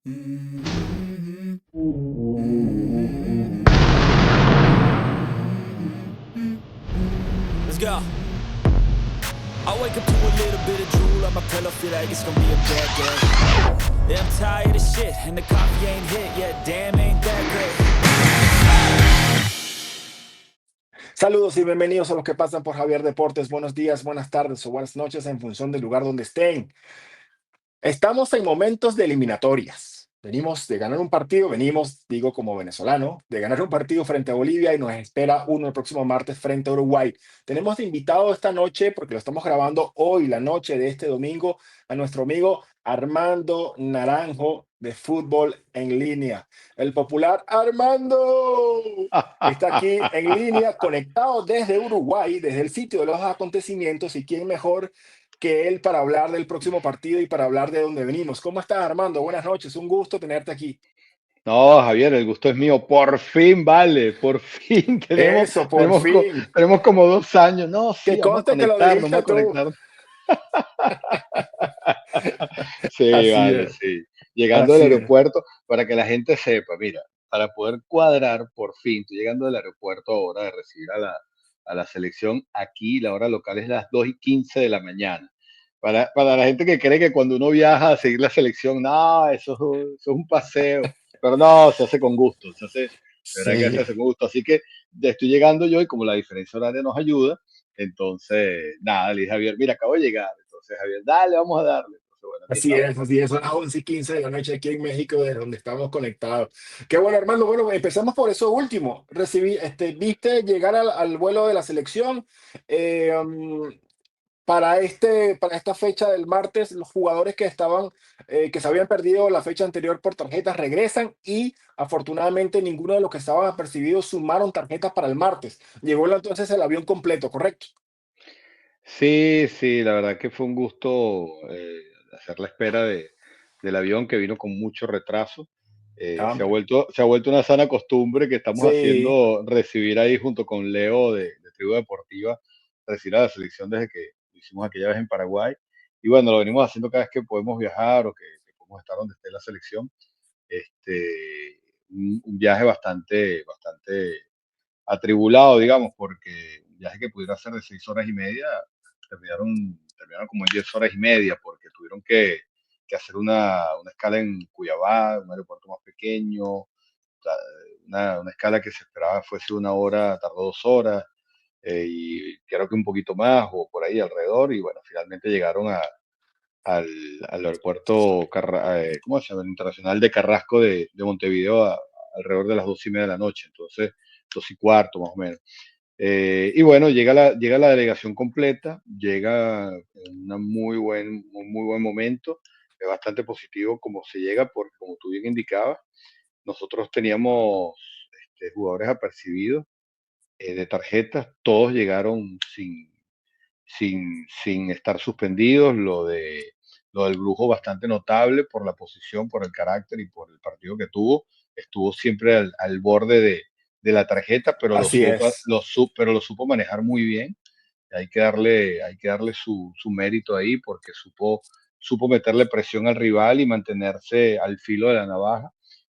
Mhm. Mhm. Mhm. Let's go. I wake up to a little bit of drool on my pillow, feel like it's gonna be a bad day. Yeah, I'm tired of shit, and the coffee ain't hit yet. Damn, ain't that great. Saludos y bienvenidos a los que pasan por Javier Deportes. Buenos días, buenas tardes o buenas noches en función del lugar donde estén. Estamos en momentos de eliminatorias. Venimos de ganar un partido, venimos, digo como venezolano, de ganar un partido frente a Bolivia y nos espera uno el próximo martes frente a Uruguay. Tenemos de invitado esta noche, porque lo estamos grabando hoy, la noche de este domingo, a nuestro amigo Armando Naranjo de Fútbol en Línea. El popular Armando está aquí en línea, conectado desde Uruguay, desde el sitio de los acontecimientos, y quién mejor que él para hablar del próximo partido y para hablar de dónde venimos. ¿Cómo estás, Armando? Buenas noches, un gusto tenerte aquí. No, Javier, el gusto es mío. Por fin, vale, por fin tenemos, Eso, por tenemos, co- fin. tenemos como 2 años. No, Que sí, conste que lo vamos a dijiste tú. conectar. Sí, Así vale, es, sí. Llegando del así es. aeropuerto, para que la gente sepa, mira, para poder cuadrar por fin, estoy llegando del aeropuerto ahora de recibir a la selección, aquí la hora local es las 2:15 de la mañana. Para la gente que cree que cuando uno viaja a seguir la selección, no, eso es un paseo. Pero no, se hace con gusto, de verdad que se Sí. hace con gusto. Así que ya estoy llegando yo y como la diferencia horaria nos ayuda, entonces, nada, le dije a Javier, mira, acabo de llegar. Entonces, Javier, dale, vamos a darle. Entonces, bueno, aquí Así estamos. es, así es. Son las 11:15 de la noche aquí en México, desde donde estamos conectados. Qué bueno, Armando. Bueno, empezamos por eso último. Viste llegar al vuelo de la selección. Eh, um, para esta fecha del martes, los jugadores que se habían perdido la fecha anterior por tarjetas regresan y afortunadamente ninguno de los que estaban apercibidos sumaron tarjetas para el martes. Llegó entonces el avión completo, ¿correcto? Sí, sí, la verdad que fue un gusto hacer la espera del avión que vino con mucho retraso. Ah, Se ha hombre. vuelto una sana costumbre que estamos Sí, haciendo recibir ahí junto con Leo de Tribu Deportiva, recibir a la selección desde que lo hicimos aquella vez en Paraguay. Y bueno, lo venimos haciendo cada vez que podemos viajar o que podemos estar donde esté la selección. Un viaje bastante atribulado, digamos, porque un viaje que pudiera ser de 6 horas y media, terminaron como en 10 horas y media, porque tuvieron que hacer una escala en Cuyabá, un aeropuerto más pequeño, una escala que se esperaba fuese 1 hora, tardó 2 horas, y creo que un poquito más, o por ahí alrededor, y bueno, finalmente llegaron al, al aeropuerto, ¿cómo se llama? El Internacional de Carrasco de Montevideo alrededor de las 2:30 de la noche, entonces 2:15 más o menos. Y bueno, llega la delegación completa, llega en un muy buen momento, es bastante positivo como se llega, porque como tú bien indicabas, nosotros teníamos jugadores apercibidos de tarjetas, todos llegaron sin estar suspendidos. Lo del Brujo bastante notable por la posición, por el carácter y por el partido que tuvo. Estuvo siempre al borde de la tarjeta, pero así es. pero lo supo manejar muy bien. Hay que darle su mérito ahí porque supo meterle presión al rival y mantenerse al filo de la navaja.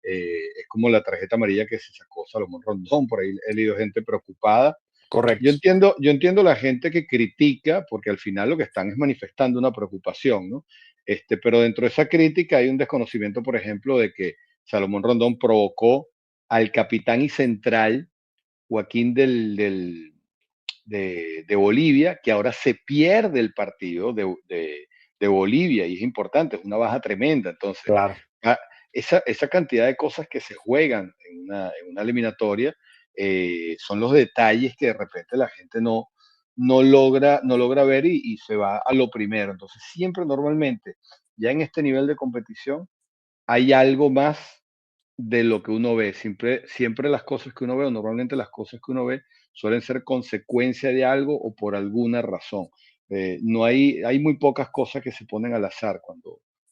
Es como la tarjeta amarilla que se sacó Salomón Rondón. Por ahí he leído gente preocupada. Yo Correcto. entiendo, yo entiendo la gente que critica, porque al final lo que están es manifestando una preocupación, ¿no? Pero dentro de esa crítica hay un desconocimiento, por ejemplo, de que Salomón Rondón provocó al capitán y central Joaquín de Bolivia, que ahora se pierde el partido de Bolivia, y es importante, es una baja tremenda. Entonces, Claro. ah, esa cantidad de cosas que se juegan en una eliminatoria son los detalles que de repente la gente no logra ver y se va a lo primero. Entonces, siempre normalmente, ya en este nivel de competición, hay algo más de lo que uno ve. Siempre las cosas que uno ve, o normalmente las cosas que uno ve, suelen ser consecuencia de algo o por alguna razón. No hay muy pocas cosas que se ponen al azar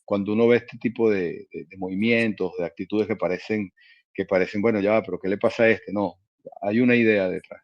cuando uno ve este tipo de movimientos, de actitudes que parecen, bueno, ya va, pero ¿qué le pasa a este? No, hay una idea detrás.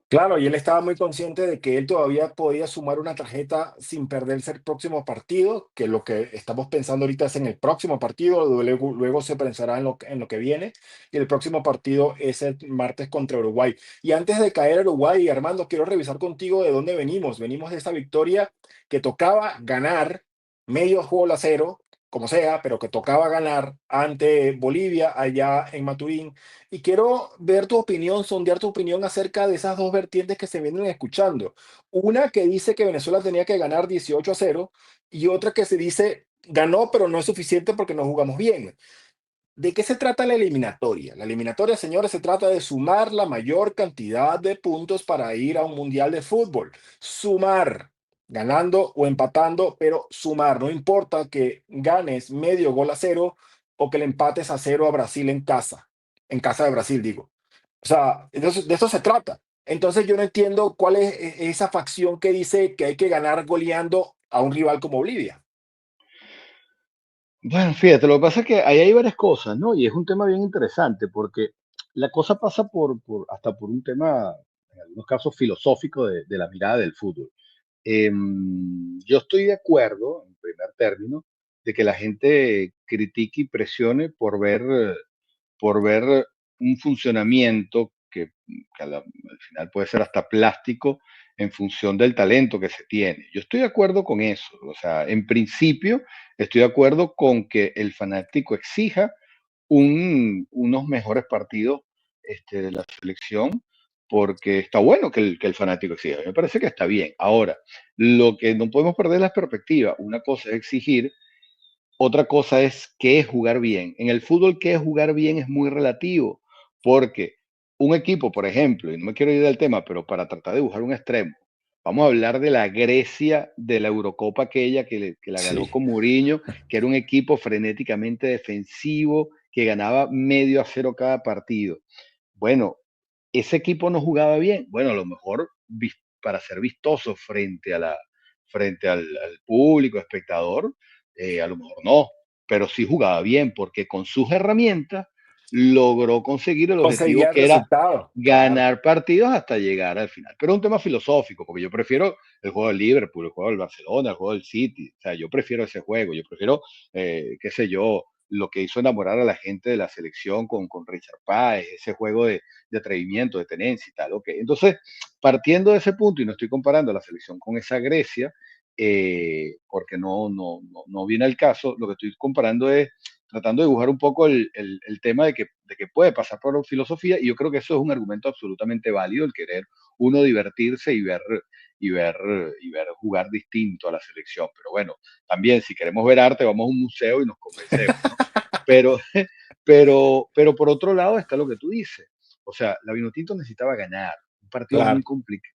Claro, y él estaba muy consciente de que él todavía podía sumar una tarjeta sin perderse el próximo partido, que lo que estamos pensando ahorita es en el próximo partido, luego se pensará en lo que viene, y el próximo partido es el martes contra Uruguay. Y antes de caer a Uruguay, Armando, quiero revisar contigo de dónde venimos. Venimos de esta victoria que tocaba ganar medio gol a cero, como sea, pero que tocaba ganar ante Bolivia allá en Maturín. Y quiero ver tu opinión, sondear tu opinión acerca de esas dos vertientes que se vienen escuchando. Una que dice que Venezuela tenía que ganar 18-0 y otra que se dice ganó, pero no es suficiente porque no jugamos bien. ¿De qué se trata la eliminatoria? La eliminatoria, señores, se trata de sumar la mayor cantidad de puntos para ir a un mundial de fútbol. Sumar, ganando o empatando, pero sumar. No importa que ganes medio gol a cero o que le empates a cero a Brasil en casa de Brasil, digo. O sea, de eso se trata. Entonces yo no entiendo cuál es esa facción que dice que hay que ganar goleando a un rival como Bolivia. Bueno, fíjate, lo que pasa es que ahí hay varias cosas, ¿no? Y es un tema bien interesante porque la cosa pasa hasta por un tema, en algunos casos, filosófico de la mirada del fútbol. Yo estoy de acuerdo, en primer término, de que la gente critique y presione por ver un funcionamiento que al final puede ser hasta plástico en función del talento que se tiene. Yo estoy de acuerdo con eso. O sea, en principio estoy de acuerdo con que el fanático exija unos mejores partidos de la selección, porque está bueno que el fanático exija. Me parece que está bien. Ahora, lo que no podemos perder es la perspectiva. Una cosa es exigir, otra cosa es qué es jugar bien. En el fútbol, qué es jugar bien es muy relativo, porque un equipo, por ejemplo, y no me quiero ir del tema, pero para tratar de dibujar un extremo, vamos a hablar de la Grecia de la Eurocopa aquella que la ganó Sí. con Mourinho, que era un equipo frenéticamente defensivo, que ganaba medio a cero cada partido. Bueno, ese equipo no jugaba bien. Bueno, a lo mejor para ser vistoso frente al público, espectador, a lo mejor no, pero sí jugaba bien porque con sus herramientas logró conseguir el objetivo Conseguía el que era resultado, claro. ganar partidos hasta llegar al final. Pero es un tema filosófico, porque yo prefiero el juego del Liverpool, el juego del Barcelona, el juego del City. O sea, yo prefiero ese juego, yo prefiero, qué sé yo, lo que hizo enamorar a la gente de la selección con Richard Páez, ese juego de atrevimiento, de tenencia y tal. Okay. Entonces, partiendo de ese punto, y no estoy comparando a la selección con esa Grecia, porque no viene al caso, lo que estoy comparando es tratando de dibujar un poco el tema de que puede pasar por filosofía, y yo creo que eso es un argumento absolutamente válido, el querer uno divertirse y ver jugar distinto a la selección. Pero bueno, también si queremos ver arte, vamos a un museo y nos convencemos, ¿no? Pero, pero por otro lado está lo que tú dices. O sea, la Vinotinto necesitaba ganar. Un partido Claro.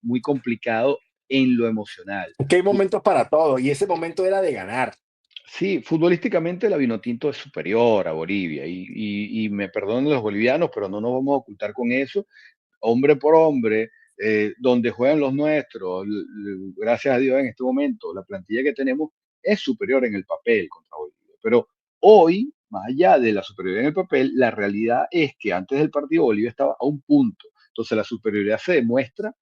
muy complicado en lo emocional. Es que hay momentos para todo y ese momento era de ganar. Sí, futbolísticamente la Vinotinto es superior a Bolivia y me perdonen los bolivianos, pero no nos vamos a ocultar con eso. Hombre por hombre, donde juegan los nuestros, gracias a Dios en este momento, la plantilla que tenemos es superior en el papel contra Bolivia. Pero hoy, más allá de la superioridad en el papel, la realidad es que antes del partido Bolivia estaba a un punto. Entonces la superioridad se demuestra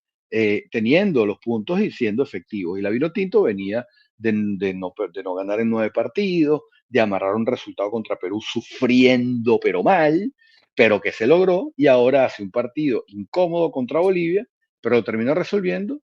teniendo los puntos y siendo efectivos. Y la Vinotinto venía de no ganar en 9 partidos, de amarrar un resultado contra Perú sufriendo pero mal, pero que se logró y ahora hace un partido incómodo contra Bolivia, pero lo termina resolviendo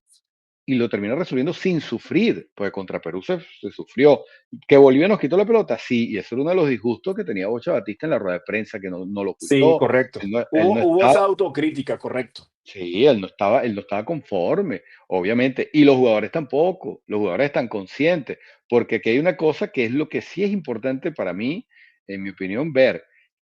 y lo termina resolviendo sin sufrir, porque contra Perú se sufrió. ¿Que Bolivia nos quitó la pelota? Sí, y eso era uno de los disgustos que tenía Bocha Batista en la rueda de prensa, que no lo Sí, ocultó. correcto. Él no Hubo estaba, esa autocrítica, correcto. sí, él no estaba conforme, obviamente, y los jugadores tampoco, los jugadores están conscientes, porque aquí hay una cosa que es lo que sí es importante para mí, en mi opinión, ver,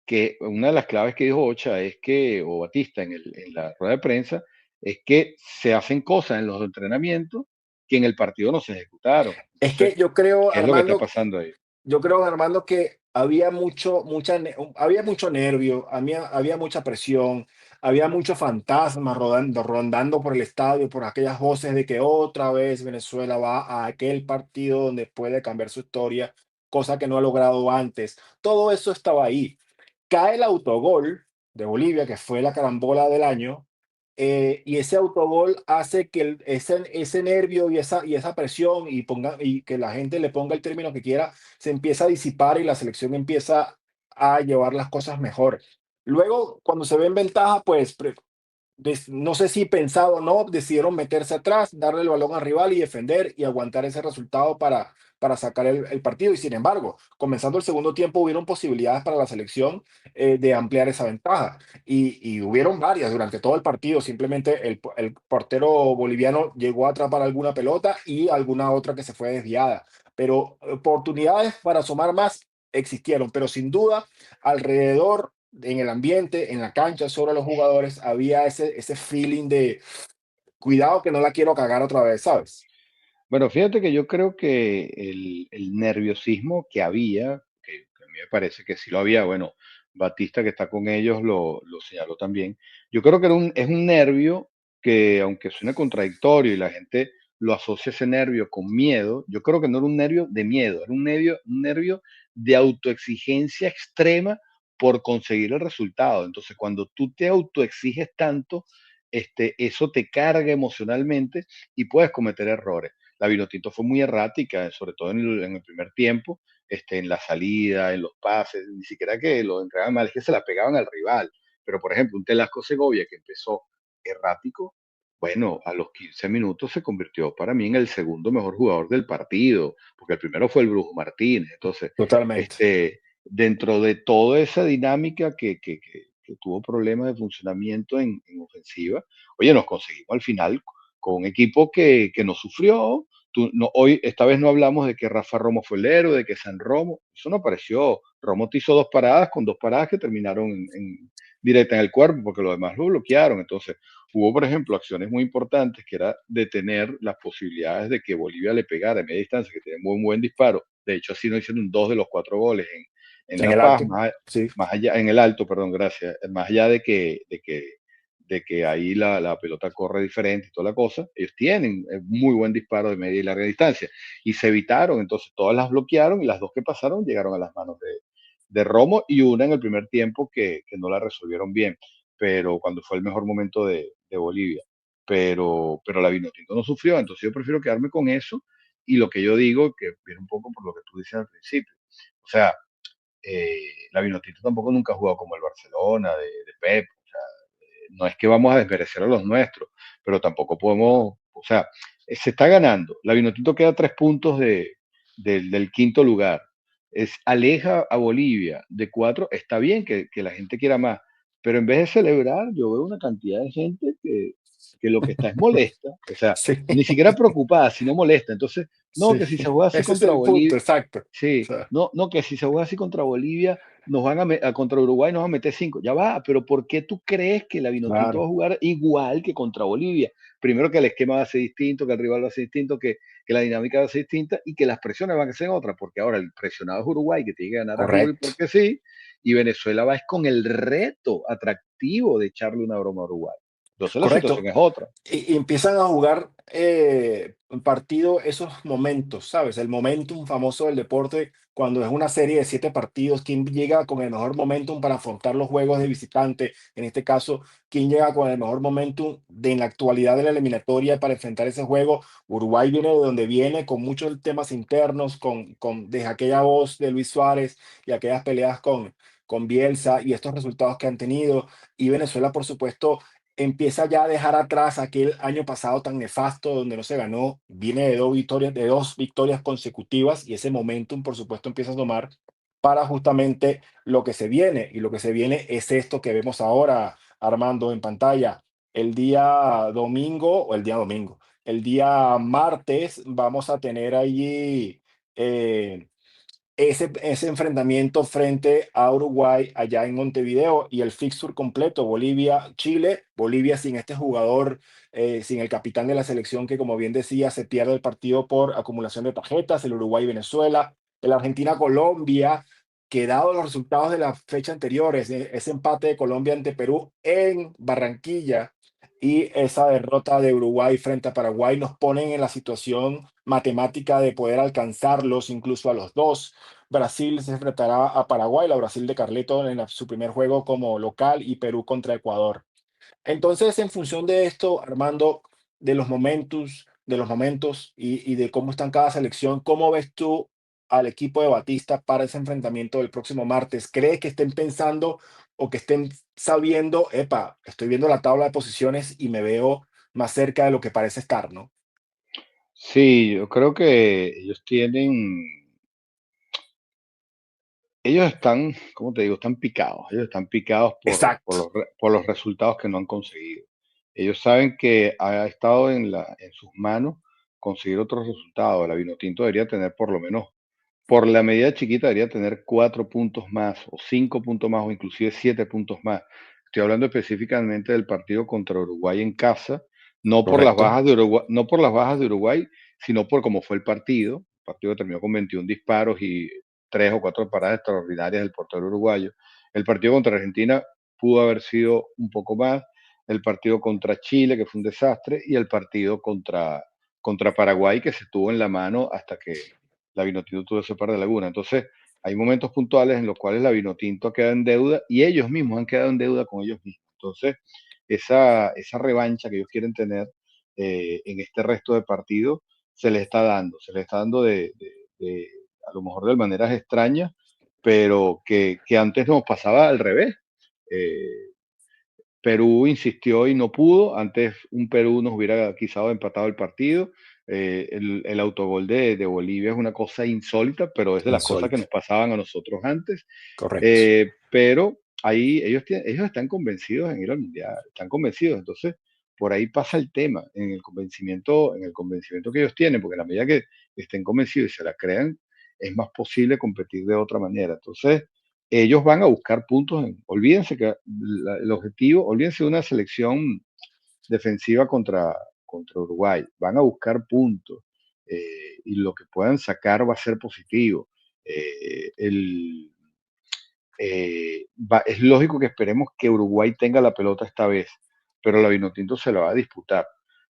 que una de las claves que dijo Ocha es que, o Batista en la rueda de prensa, es que se hacen cosas en los entrenamientos que en el partido no se ejecutaron. Es Entonces, que yo creo, ¿qué es lo que está Armando, pasando ahí? yo creo, Armando, que había había mucho nervio, había mucha presión, había mucho fantasma rondando por el estadio, por aquellas voces de que otra vez Venezuela va a aquel partido donde puede cambiar su historia, cosa que no ha logrado antes. Todo eso estaba ahí. Cae el autogol de Bolivia, que fue la carambola del año, y ese autogol hace que ese nervio y esa presión y que la gente le ponga el término que quiera, se empieza a disipar y la selección empieza a llevar las cosas mejor. Luego, cuando se ve en ventaja, pues no sé si pensado o no, decidieron meterse atrás, darle el balón al rival y defender y aguantar ese resultado para sacar el partido. Y sin embargo, comenzando el segundo tiempo, hubieron posibilidades para la selección de ampliar esa ventaja. Y hubieron varias durante todo el partido. Simplemente el portero boliviano llegó a atrapar alguna pelota y alguna otra que se fue desviada. Pero oportunidades para sumar más existieron, pero sin duda alrededor, en el ambiente, en la cancha, sobre los jugadores, había ese feeling de cuidado que no la quiero cagar otra vez, ¿sabes? Bueno, fíjate que yo creo que el nerviosismo que había, que a mí me parece que sí lo había, bueno, Batista que está con ellos lo señaló también. Yo creo que es un nervio que, aunque suene contradictorio y la gente lo asocia ese nervio con miedo, yo creo que no era un nervio de miedo, era un nervio de autoexigencia extrema por conseguir el resultado. Entonces, cuando tú te autoexiges tanto, eso te carga emocionalmente y puedes cometer errores. La Vinotinto fue muy errática, sobre todo en el primer tiempo, en la salida, en los pases, ni siquiera que lo entregaban mal, es que se la pegaban al rival. Pero, por ejemplo, un Telasco Segovia que empezó errático, bueno, a los 15 minutos se convirtió para mí en el segundo mejor jugador del partido, porque el primero fue el Brujo Martínez. Entonces, Totalmente. dentro de toda esa dinámica que tuvo problemas de funcionamiento en ofensiva, oye, nos conseguimos al final con un equipo que no sufrió. Hoy, esta vez no hablamos de que Rafa Romo fue el héroe, de que San Romo, eso no apareció. Romo te hizo dos paradas con dos paradas que terminaron directa en el cuerpo, porque los demás lo bloquearon. Entonces, hubo, por ejemplo, acciones muy importantes que era detener las posibilidades de que Bolivia le pegara a media distancia, que tiene muy buen disparo. De hecho, así no hicieron dos de los cuatro goles en En La el Paz, alto, sí, más allá, en el alto, perdón, gracias, más allá de que ahí la pelota corre diferente y toda la cosa, ellos tienen muy buen disparo de media y larga distancia y se evitaron, entonces todas las bloquearon y las dos que pasaron llegaron a las manos de Romo y una en el primer tiempo que no la resolvieron bien, pero cuando fue el mejor momento de Bolivia. Pero la Vinotinto no sufrió, entonces yo prefiero quedarme con eso y lo que yo digo, que viene un poco por lo que tú dices al principio. O sea, la Vinotinto tampoco nunca ha jugado como el Barcelona, de Pep. O sea, no es que vamos a desmerecer a los nuestros, pero tampoco podemos, o sea, se está ganando. La Vinotinto queda 3 puntos del quinto lugar. Aleja a Bolivia de 4. Está bien que la gente quiera más, pero en vez de celebrar, yo veo una cantidad de gente que lo que está es molesta, o sea, sí, ni siquiera preocupada, sino molesta. Entonces, no, sí. que si se juega así Ese es contra el punto, Bolivia, exacto. O sí, sea, no, no, que si se juega así contra Bolivia, contra Uruguay nos van a meter 5. Ya va, pero ¿por qué tú crees que la Vinotinto va claro, a jugar igual que contra Bolivia? Primero que el esquema va a ser distinto, que el rival va a ser distinto, que la dinámica va a ser distinta y que las presiones van a ser otras, porque ahora el presionado es Uruguay, que tiene que ganar a River correcto. porque sí, y Venezuela va es con el reto atractivo de echarle una broma a Uruguay. Entonces la situación Correcto. es otra. Y empiezan a jugar un partido esos momentos, ¿sabes? El momentum famoso del deporte, cuando es una serie de 7 partidos, quién llega con el mejor momentum para afrontar los juegos de visitante, en este caso, quién llega con el mejor momentum en la actualidad de la eliminatoria para enfrentar ese juego. Uruguay viene de donde viene, con muchos temas internos, desde aquella voz de Luis Suárez y aquellas peleas con Bielsa y estos resultados que han tenido. Y Venezuela, por supuesto, empieza ya a dejar atrás aquel año pasado tan nefasto donde no se ganó, viene de dos victorias consecutivas y ese momentum, por supuesto, empieza a tomar para justamente lo que se viene. Y lo que se viene es esto que vemos ahora, Armando, en pantalla. El día martes vamos a tener allí eh, ese enfrentamiento frente a Uruguay allá en Montevideo y el fixture completo, Bolivia-Chile, Bolivia sin este jugador, sin el capitán de la selección que como bien decía se pierde el partido por acumulación de tarjetas, el Uruguay-Venezuela, el Argentina-Colombia, que dado los resultados de la fecha anteriores, ese empate de Colombia ante Perú en Barranquilla y esa derrota de Uruguay frente a Paraguay nos ponen en la situación matemática de poder alcanzarlos incluso a los dos. Brasil se enfrentará a Paraguay, la Brasil de Carleto en su primer juego como local y Perú contra Ecuador. Entonces, en función de esto, Armando, de los momentos y de cómo está en cada selección, ¿cómo ves tú al equipo de Batista para ese enfrentamiento del próximo martes? ¿Crees que estén pensando o que estén sabiendo, epa, estoy viendo la tabla de posiciones y me veo más cerca de lo que parece estar, ¿no? Sí, yo creo que ellos están, ¿cómo te digo? Están picados. Ellos están picados Exacto, por los resultados que no han conseguido. Ellos saben que ha estado en sus manos conseguir otros resultados. La Vinotinto debería tener por lo menos, por la medida chiquita, debería tener 4 puntos más, o 5 puntos más, o inclusive 7 puntos más. Estoy hablando específicamente del partido contra Uruguay en casa, no por las correcto, bajas de Uruguay, no por las bajas de Uruguay, sino por cómo fue el partido. El partido terminó con 21 disparos y 3 o 4 paradas extraordinarias del portero uruguayo. El partido contra Argentina pudo haber sido un poco más. El partido contra Chile, que fue un desastre, y el partido contra Paraguay, que se tuvo en la mano hasta que la Vinotinto tuvo ese par de laguna. Entonces, hay momentos puntuales en los cuales la Vinotinto ha quedado en deuda y ellos mismos han quedado en deuda con ellos mismos. Entonces, esa revancha que ellos quieren tener en este resto de partidos se les está dando de a lo mejor de maneras extrañas, pero que antes nos pasaba al revés. Eh, Perú insistió y no pudo. Antes un Perú nos hubiera quizás empatado el partido. El autogol de Bolivia es una cosa insólita, pero es de las cosas que insólito, nos pasaban a nosotros antes. correcto. Pero ahí ellos están convencidos en ir al Mundial, están convencidos. Entonces, por ahí pasa el tema, en el convencimiento que ellos tienen, porque en la medida que estén convencidos y se la crean, es más posible competir de otra manera. Entonces, ellos van a buscar puntos. Olvídense que el objetivo, olvídense de una selección defensiva contra Uruguay, van a buscar puntos y lo que puedan sacar va a ser positivo. Eh, el, es lógico que esperemos que Uruguay tenga la pelota esta vez, pero la Vinotinto se la va a disputar.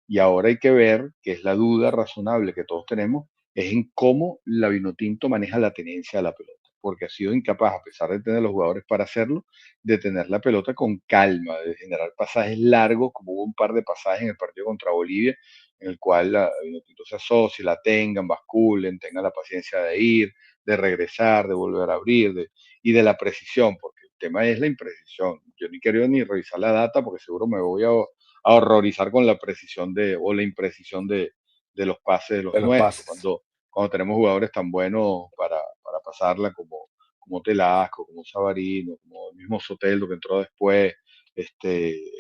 Y ahora hay que ver, que es la duda razonable que todos tenemos, es en cómo la Vinotinto maneja la tenencia de la pelota, porque ha sido incapaz, a pesar de tener los jugadores para hacerlo, de tener la pelota con calma, de generar pasajes largos, como hubo un par de pasajes en el partido contra Bolivia, en el cual la Vinotinto se asocie, la tengan, basculen, tengan la paciencia de ir, de regresar, de volver a abrir, y de la precisión, porque el tema es la imprecisión. Yo ni quiero ni revisar la data porque seguro me voy a horrorizar con la precisión o la imprecisión de los pases de los De los nuestros, pases. cuando tenemos jugadores tan buenos para pasarla como Telasco, como Savarino, como el mismo Soteldo que entró después. Es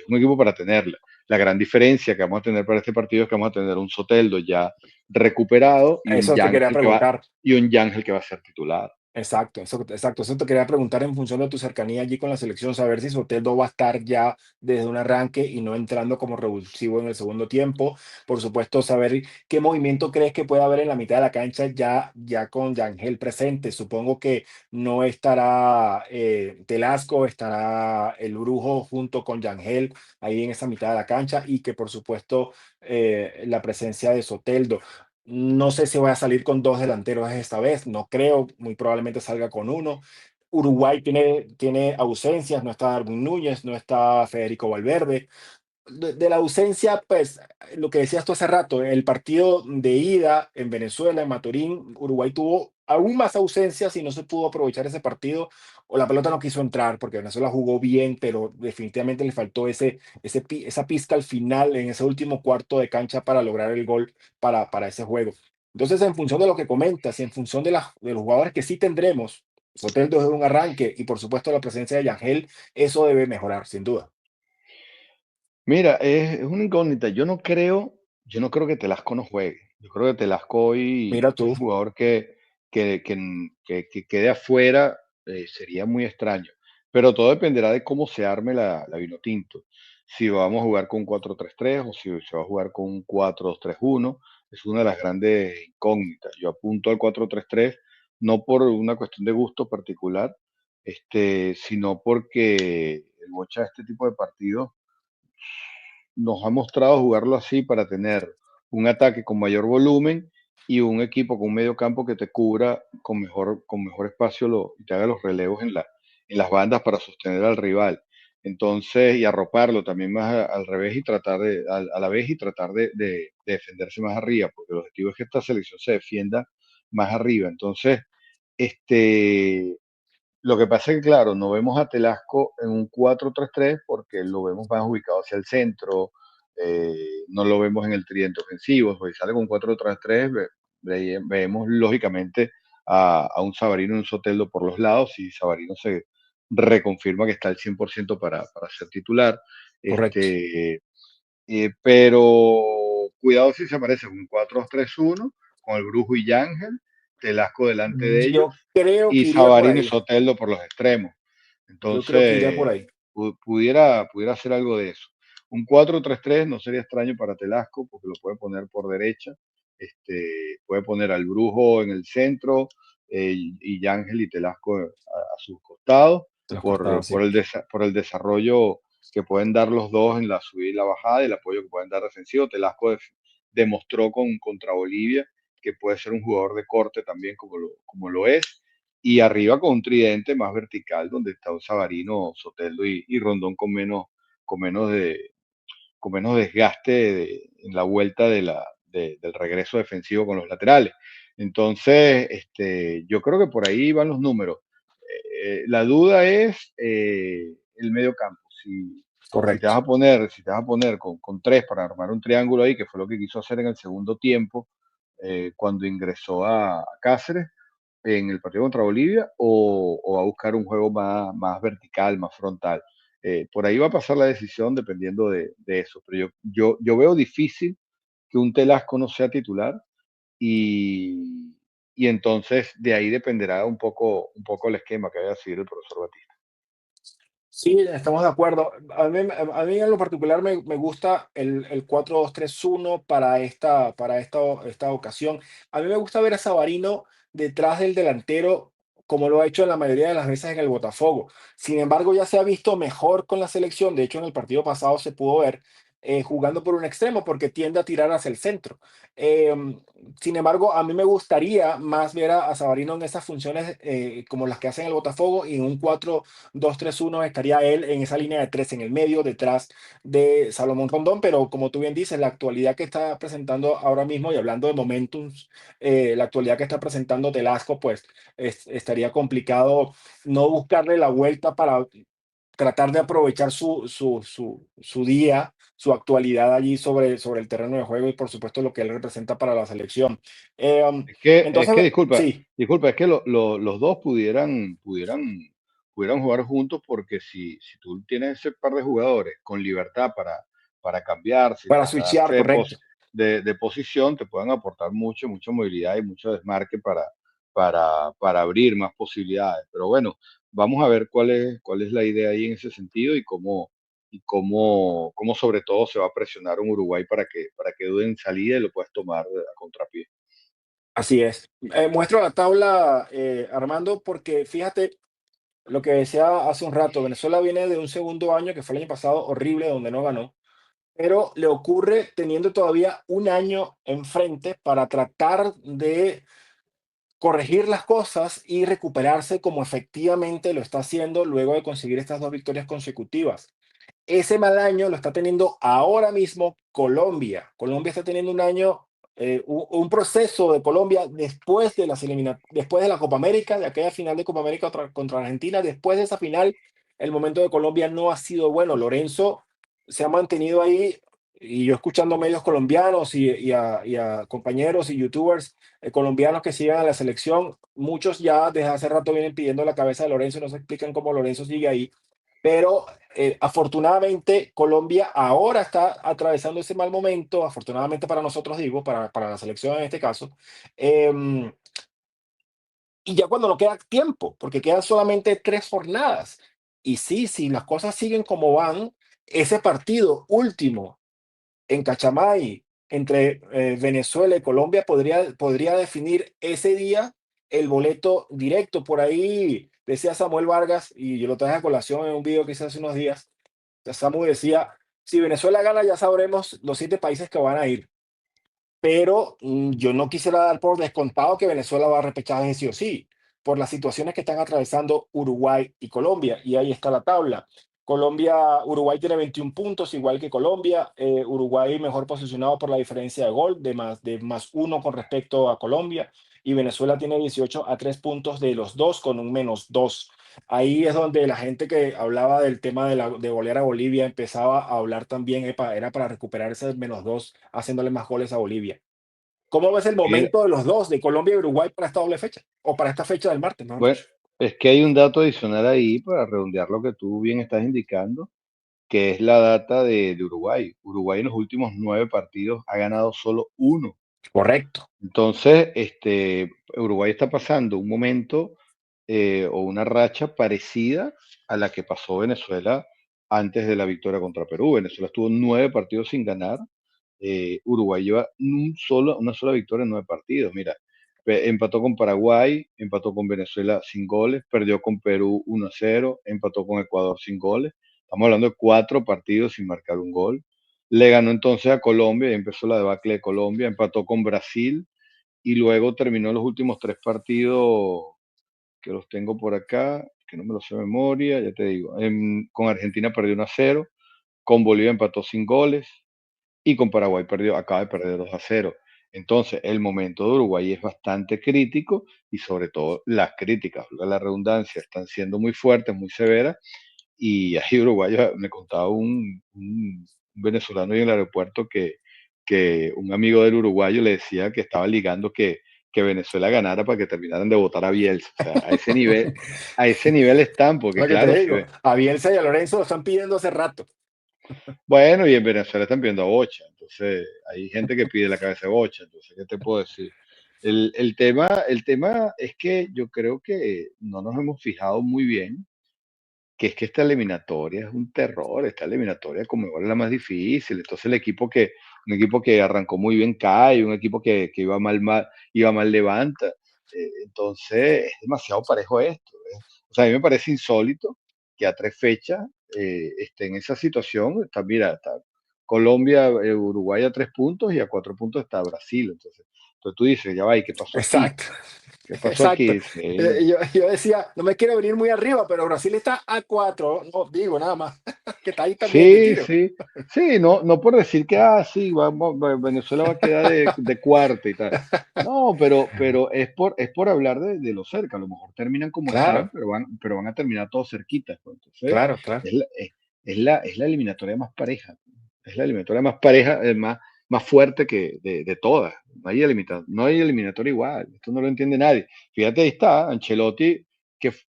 un equipo para tenerla. La gran diferencia que vamos a tener para este partido es que vamos a tener un Soteldo ya recuperado Eso te quería preguntar. Y un Yángel que va a ser titular. Exacto, exacto. Eso te quería preguntar en función de tu cercanía allí con la selección, saber si Soteldo va a estar ya desde un arranque y no entrando como revulsivo en el segundo tiempo. Por supuesto, saber qué movimiento crees que puede haber en la mitad de la cancha ya con Yangel presente. Supongo que no estará Telasco, estará el Brujo junto con Yangel ahí en esa mitad de la cancha y que por supuesto la presencia de Soteldo. No sé si voy a salir con dos delanteros esta vez, no creo, muy probablemente salga con uno. Uruguay tiene ausencias, no está Darwin Núñez, no está Federico Valverde. De la ausencia, pues, lo que decías tú hace rato, el partido de ida en Venezuela, en Maturín, Uruguay tuvo aún más ausencias y no se pudo aprovechar ese partido, o la pelota no quiso entrar, porque Venezuela jugó bien, pero definitivamente le faltó esa pizca al final, en ese último cuarto de cancha para lograr el gol para ese juego. Entonces, en función de lo que comentas y en función de los jugadores que sí tendremos, Soteldo desde un arranque y por supuesto la presencia de Yangel, eso debe mejorar, sin duda. Mira, es una incógnita. Yo no creo que Telasco no juegue. Yo creo que Telasco hoy Mira es tú. un jugador que quede afuera, sería muy extraño. Pero todo dependerá de cómo se arme la Vinotinto. Si vamos a jugar con 4-3-3 o si se va a jugar con un 4-2-3-1, es una de las grandes incógnitas. Yo apunto al 4-3-3 no por una cuestión de gusto particular, sino porque el Bocha este tipo de partidos nos ha mostrado jugarlo así para tener un ataque con mayor volumen y un equipo con un medio campo que te cubra con mejor espacio y te haga los relevos en las bandas para sostener al rival. Entonces, y arroparlo también más al revés y tratar a la vez y tratar de defenderse más arriba, porque el objetivo es que esta selección se defienda más arriba. Entonces, este, lo que pasa es que, claro, no vemos a Telasco en un 4-3-3 porque lo vemos más ubicado hacia el centro, no lo vemos en el tridente ofensivo. Si sale con 4-3-3, vemos lógicamente a un Savarino y un Soteldo por los lados y Savarino se reconfirma que está al 100% para ser titular. Correcto. Pero cuidado si se aparece con un 4-3-1 con el Brujo y Yángel, Telasco delante de ellos Yo creo y que iría por Savarino y ahí. Soteldo por los extremos. Yo creo que iría por Entonces, ahí. pudiera hacer algo de eso. Un 4-3-3 no sería extraño para Telasco porque lo puede poner por derecha, puede poner al Brujo en el centro y Yángel y Telasco a sus costados Te los costados, sí. por el desarrollo que pueden dar los dos en la subida y la bajada, y el apoyo que pueden dar defensivo. Telasco demostró contra Bolivia que puede ser un jugador de corte también como lo es, y arriba con un tridente más vertical donde está un Savarino, Soteldo y Rondón con menos, de, con menos desgaste en la vuelta del regreso defensivo con los laterales. Entonces, yo creo que por ahí van los números. La duda es el medio campo. Correcto. Si te vas a poner con tres para armar un triángulo ahí, que fue lo que quiso hacer en el segundo tiempo, cuando ingresó a Cáceres en el partido contra Bolivia, o va a buscar un juego más vertical, más frontal. Por ahí va a pasar la decisión dependiendo de eso, pero yo veo difícil que un Telasco no sea titular y entonces de ahí dependerá un poco el esquema que vaya a seguir el profesor Batista. Sí, estamos de acuerdo. A mí en lo particular me gusta el 4-2-3-1 esta ocasión. A mí me gusta ver a Savarino detrás del delantero, como lo ha hecho en la mayoría de las veces en el Botafogo. Sin embargo, ya se ha visto mejor con la selección. De hecho, en el partido pasado se pudo ver jugando por un extremo porque tiende a tirar hacia el centro. Em, Sin embargo, a mí me gustaría más ver a Savarino en esas funciones como las que hace en el Botafogo y en un 4-2-3-1 estaría él en esa línea de tres en el medio, detrás de Salomón Rondón, pero como tú bien dices, la actualidad que está presentando ahora mismo, y hablando de momentums, la actualidad que está presentando Telasco, pues estaría complicado no buscarle la vuelta para tratar de aprovechar su día, su actualidad allí sobre el terreno de juego y por supuesto lo que él representa para la selección. Es Entonces, que sí, disculpa, es que los dos pudieran jugar juntos porque si tú tienes ese par de jugadores con libertad para cambiarse y para switchear, trasladarse correcto. de posición, te pueden aportar mucha movilidad y mucho desmarque para abrir más posibilidades. Pero bueno, vamos a ver cuál es la idea ahí en ese sentido cómo sobre todo se va a presionar un Uruguay para que duden en salida y lo puedas tomar a contrapié. Así es. Muestro la tabla, Armando, porque fíjate lo que decía hace un rato, Venezuela viene de un segundo año que fue el año pasado horrible, donde no ganó, pero le ocurre teniendo todavía un año enfrente para tratar de corregir las cosas y recuperarse como efectivamente lo está haciendo luego de conseguir estas dos victorias consecutivas. Ese mal año lo está teniendo ahora mismo Colombia. Colombia está teniendo un año, un proceso de Colombia después de la Copa América, de aquella final de Copa América contra Argentina. Después de esa final, el momento de Colombia no ha sido bueno. Lorenzo se ha mantenido ahí, y yo escuchando medios colombianos y a compañeros y youtubers colombianos que sigan a la selección, muchos ya desde hace rato vienen pidiendo la cabeza de Lorenzo y no se explican cómo Lorenzo sigue ahí, pero afortunadamente Colombia ahora está atravesando ese mal momento, afortunadamente para nosotros digo, para la selección en este caso, em, y ya cuando no queda tiempo, porque quedan solamente 3 jornadas. Y sí, si las cosas siguen como van, ese partido último en Cachamay entre Venezuela y Colombia podría definir ese día el boleto directo. Por ahí decía Samuel Vargas, y yo lo traje a colación en un video que hice hace unos días. Samu decía, si Venezuela gana ya sabremos los 7 países que van a ir, pero yo no quisiera dar por descontado que Venezuela va a repechaje sí o sí, por las situaciones que están atravesando Uruguay y Colombia, y ahí está la tabla. Uruguay tiene 21 puntos, igual que Colombia. Uruguay mejor posicionado por la diferencia de gol, de más uno con respecto a Colombia. Y Venezuela tiene 18 a 3 puntos de los dos con un menos 2. Ahí es donde la gente que hablaba del tema de golear a Bolivia empezaba a hablar también, era para recuperar ese menos 2, haciéndole más goles a Bolivia. ¿Cómo ves el Mira, momento de los dos, de Colombia y Uruguay, para esta doble fecha? O para esta fecha del martes, mejor bueno, dicho. es que hay un dato adicional ahí para redondear lo que tú bien estás indicando, que es la data de Uruguay. Uruguay en los últimos 9 partidos ha ganado solo uno. Correcto. Entonces, Uruguay está pasando un momento o una racha parecida a la que pasó Venezuela antes de la victoria contra Perú. Venezuela estuvo 9 partidos sin ganar. Uruguay lleva una sola victoria en 9 partidos. Mira, empató con Paraguay, empató con Venezuela sin goles, perdió con Perú 1-0, empató con Ecuador sin goles. Estamos hablando de 4 partidos sin marcar un gol. Le ganó entonces a Colombia y empezó la debacle de Colombia, empató con Brasil y luego terminó los últimos 3 partidos que los tengo por acá, que no me los sé de memoria, ya te digo. Con Argentina perdió 1-0, con Bolivia empató sin goles y con Paraguay acaba de perder 2-0. Entonces, el momento de Uruguay es bastante crítico y sobre todo las críticas, la redundancia, están siendo muy fuertes, muy severas y ahí Uruguay, me contaba un venezolano en el aeropuerto que un amigo del uruguayo le decía que estaba ligando que Venezuela ganara para que terminaran de votar a Bielsa. O sea, a ese nivel están, porque Lo que te claro, digo, a Bielsa y a Lorenzo lo están pidiendo hace rato. bueno, y en Venezuela están pidiendo a Bocha, entonces hay gente que pide la cabeza de Bocha, entonces, ¿qué te puedo decir? El tema es que yo creo que no nos hemos fijado muy bien que es que esta eliminatoria es un terror, esta eliminatoria como igual es la más difícil, entonces un equipo que arrancó muy bien cae, un equipo que iba mal levanta, entonces es demasiado parejo esto, ¿eh? O sea, a mí me parece insólito que a 3 fechas esté en esa situación, mira, está Colombia, Uruguay a 3 puntos y a 4 puntos está Brasil, entonces tú dices, ya va, ¿y qué pasó aquí? Exacto, ¿Qué pasó exacto. aquí? Sí. Yo decía, no me quiero venir muy arriba, pero Brasil está a 4, no digo nada más, que está ahí también de Sí, tiro. sí, sí, no por decir que, sí, Venezuela va a quedar de cuarta y tal. No, pero es por hablar de lo cerca. A lo mejor terminan como están, Claro, pero van a terminar todos cerquitas, pues. Entonces, claro, claro. es la eliminatoria más pareja. Es la eliminatoria más pareja, más fuerte de todas. No hay eliminatoria igual. Esto no lo entiende nadie. Fíjate, ahí está Ancelotti,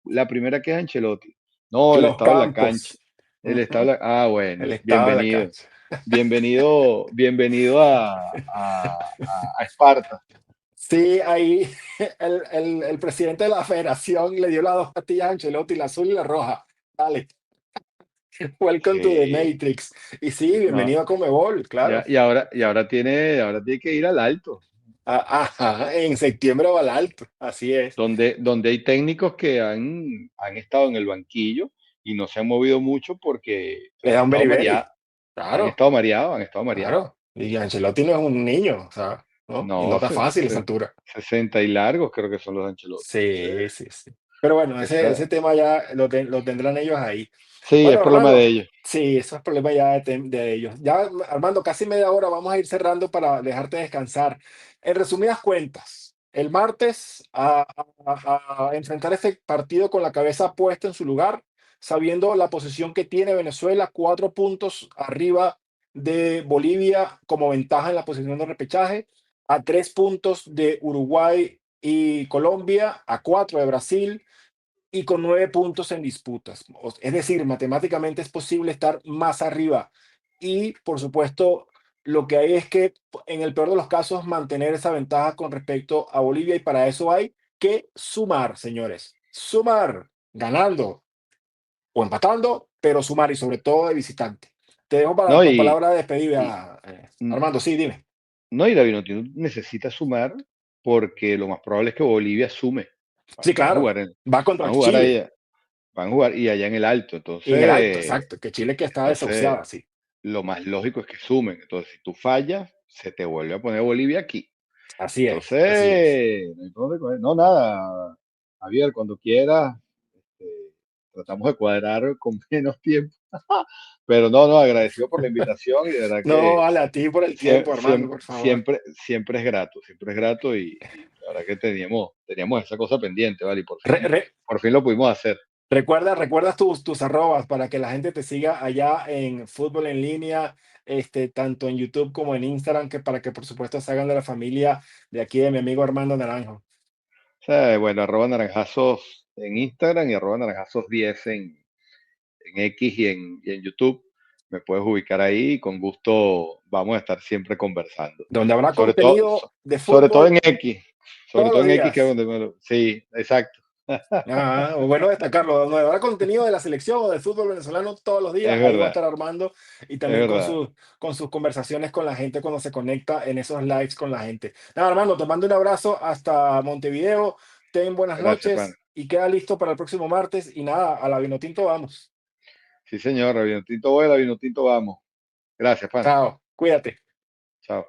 la primera que es Ancelotti. No, el Los estado de la cancha. campos, El estado de bueno, el estado de la bienvenido. cancha. Bienvenido a Esparta. Sí, ahí el presidente de la federación le dio las dos pastillas a Ancelotti, la azul y la roja. Dale, welcome to the Sí, Matrix. Y sí, no, bienvenido a Comebol, claro. y ahora tiene que ir al alto, Ajá, en septiembre va al alto, así es. donde hay técnicos que han estado en el banquillo y no se han movido mucho porque Le han da un estado mareados, beriberi, claro, han estado mareados. claro. Y Ancelotti no es un niño, o sea, ¿no? Y no No, está fácil esa altura. 60 y largos creo que son los Ancelotti. Sí, sí, sí. Pero bueno, ese Esa, tema ya lo tendrán ellos ahí. sí, es Bueno, problema de Armando, ellos. sí, eso es problema ya de ellos. Ya, Armando, casi media hora, vamos a ir cerrando para dejarte descansar. En resumidas cuentas, el martes a enfrentar este partido con la cabeza puesta en su lugar, sabiendo la posición que tiene Venezuela, 4 puntos arriba de Bolivia como ventaja en la posición de repechaje, a 3 puntos de Uruguay y Colombia, a 4 de Brasil y con 9 puntos en disputas. Es decir, matemáticamente es posible estar más arriba. Y, por supuesto, lo que hay es que, en el peor de los casos, mantener esa ventaja con respecto a Bolivia. Y para eso hay que sumar, señores. Sumar, ganando o empatando, pero sumar y sobre todo de visitante. Te dejo para No, tu y, palabra de y, despedida, Armando. Sí, dime. no, y David Ottino necesita sumar porque lo más probable es que Bolivia sume. Sí, Van a claro. jugar, Va contra van a jugar Chile. ahí, van a jugar y allá en el alto. Y en el alto, Entonces, exacto. Que Chile que está entonces desahuciada, sí. lo más lógico es que sumen. Entonces, si tú fallas, se te vuelve a poner Bolivia aquí. Así es, así es. Entonces, no hay por dónde coger. No, nada, Javier, cuando quieras, este, tratamos de cuadrar con menos tiempo. Pero no, no, agradecido por la invitación y de verdad No, que vale, a ti por el tiempo, Armando, por favor. siempre es grato y la verdad que teníamos esa cosa pendiente, ¿vale? Y Re- re- por fin lo pudimos hacer. recuerdas tus arrobas para que la gente te siga allá en Fútbol en Línea, tanto en YouTube como en Instagram, que para que por supuesto se hagan de la familia de aquí de mi amigo Armando Naranjo. O sea, bueno, arroba naranjazos en Instagram y arroba naranjazos10 en X y en YouTube. Me puedes ubicar ahí y con gusto vamos a estar siempre conversando. Donde habrá Sobre todo, contenido de sobre todo fútbol en X. Sobre todos todo los en X, que es días. donde sí, exacto. Ah, bueno destacarlo, donde habrá contenido de la selección o del fútbol venezolano todos los días, Es ahí va a verdad, estar Armando y es también verdad. con sus conversaciones con la gente cuando se conecta en esos lives con la gente. Nada, Armando, te mando un abrazo hasta Montevideo, ten buenas Gracias, Juan. noches y queda listo para el próximo martes y nada, a la Vinotinto vamos. Sí, señor. Vinotinto vuela, Vinotinto vamos. Gracias, Juan. Chao, cuídate. Chao.